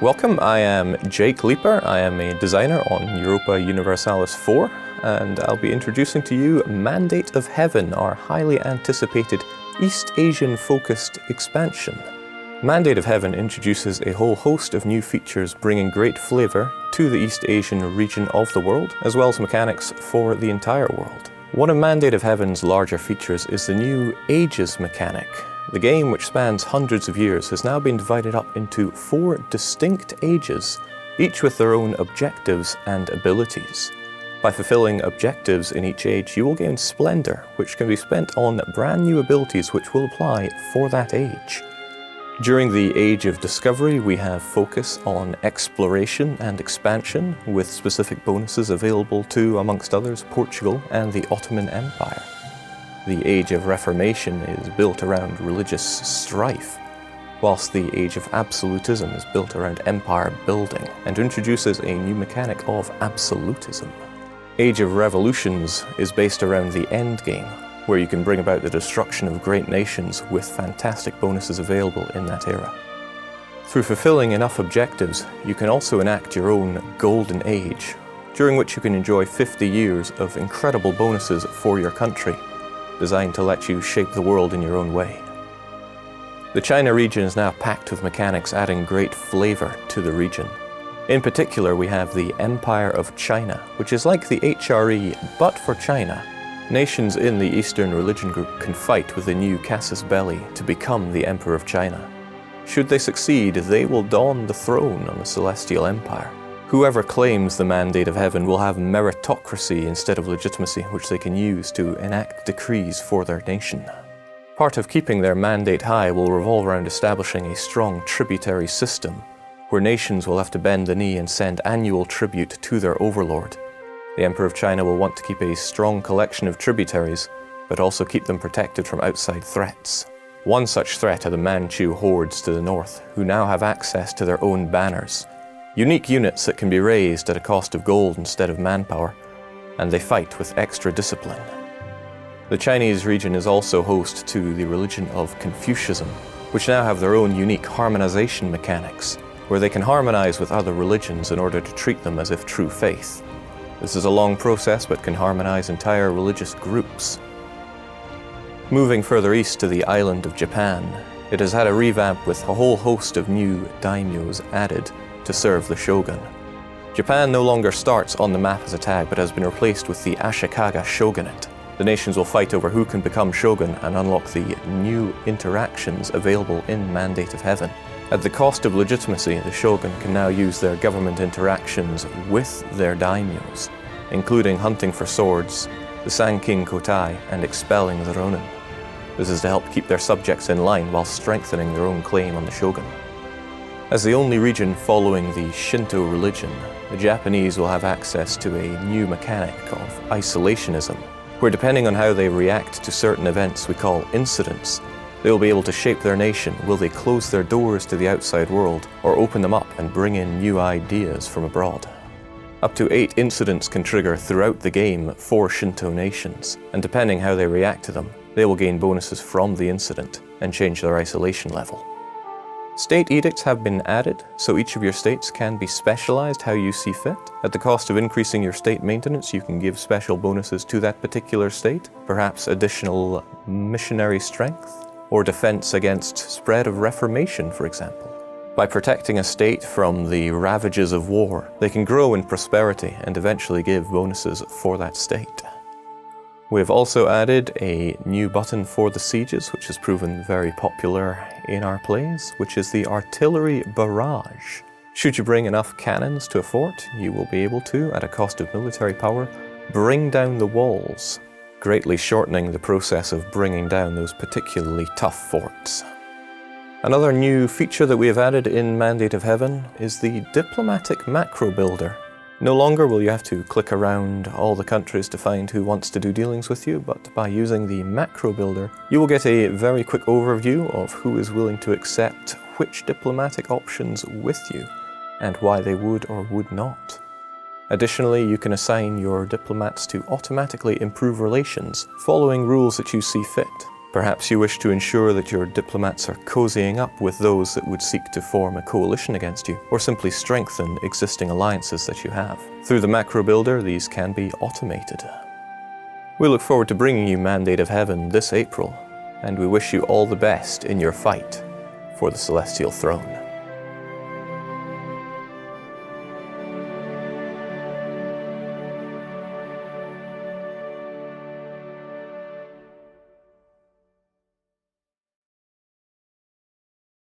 Welcome, I am Jake Leeper. I am a designer on Europa Universalis IV, and I'll be introducing to you Mandate of Heaven, our highly anticipated East Asian-focused expansion. Mandate of Heaven introduces a whole host of new features bringing great flavour to the East Asian region of the world, as well as mechanics for the entire world. One of Mandate of Heaven's larger features is the new Ages mechanic. The game, which spans hundreds of years, has now been divided up into 4 distinct ages, each with their own objectives and abilities. By fulfilling objectives in each age, you will gain Splendor, which can be spent on brand new abilities which will apply for that age. During the Age of Discovery, we have focus on exploration and expansion, with specific bonuses available to, amongst others, Portugal and the Ottoman Empire. The Age of Reformation is built around religious strife, whilst the Age of Absolutism is built around empire building and introduces a new mechanic of absolutism. Age of Revolutions is based around the endgame, where you can bring about the destruction of great nations with fantastic bonuses available in that era. Through fulfilling enough objectives, you can also enact your own Golden Age, during which you can enjoy 50 years of incredible bonuses for your country, designed to let you shape the world in your own way. The China region is now packed with mechanics adding great flavour to the region. In particular, we have the Empire of China, which is like the HRE, but for China. Nations in the Eastern religion group can fight with the new casus belli to become the Emperor of China. Should they succeed, they will don the throne on the Celestial Empire. Whoever claims the Mandate of Heaven will have meritocracy instead of legitimacy, which they can use to enact decrees for their nation. Part of keeping their mandate high will revolve around establishing a strong tributary system, where nations will have to bend the knee and send annual tribute to their overlord. The Emperor of China will want to keep a strong collection of tributaries, but also keep them protected from outside threats. One such threat are the Manchu hordes to the north, who now have access to their own banners. Unique units that can be raised at a cost of gold instead of manpower, and they fight with extra discipline. The Chinese region is also host to the religion of Confucianism, which now have their own unique harmonization mechanics, where they can harmonize with other religions in order to treat them as if true faith. This is a long process, but can harmonize entire religious groups. Moving further east to the island of Japan, it has had a revamp with a whole host of new daimyos added to serve the shogun. Japan no longer starts on the map as a tag, but has been replaced with the Ashikaga shogunate. The nations will fight over who can become shogun and unlock the new interactions available in Mandate of Heaven. At the cost of legitimacy, the shogun can now use their government interactions with their daimyos, including hunting for swords, the Sankin Kotai, and expelling the Ronin. This is to help keep their subjects in line while strengthening their own claim on the shogun. As the only region following the Shinto religion, the Japanese will have access to a new mechanic of isolationism, where depending on how they react to certain events we call incidents, they will be able to shape their nation. Will they close their doors to the outside world, or open them up and bring in new ideas from abroad? Up to 8 incidents can trigger throughout the game for Shinto nations, and depending how they react to them, they will gain bonuses from the incident and change their isolation level. State edicts have been added, so each of your states can be specialized how you see fit. At the cost of increasing your state maintenance, you can give special bonuses to that particular state, perhaps additional missionary strength, or defense against spread of Reformation, for example. By protecting a state from the ravages of war, they can grow in prosperity and eventually give bonuses for that state. We have also added a new button for the sieges, which has proven very popular in our plays, which is the Artillery Barrage. Should you bring enough cannons to a fort, you will be able to, at a cost of military power, bring down the walls, greatly shortening the process of bringing down those particularly tough forts. Another new feature that we have added in Mandate of Heaven is the Diplomatic Macro Builder. No longer will you have to click around all the countries to find who wants to do dealings with you, but by using the Macro Builder, you will get a very quick overview of who is willing to accept which diplomatic options with you, and why they would or would not. Additionally, you can assign your diplomats to automatically improve relations, following rules that you see fit. Perhaps you wish to ensure that your diplomats are cozying up with those that would seek to form a coalition against you, or simply strengthen existing alliances that you have. Through the macro builder, these can be automated. We look forward to bringing you Mandate of Heaven this April, and we wish you all the best in your fight for the Celestial Throne.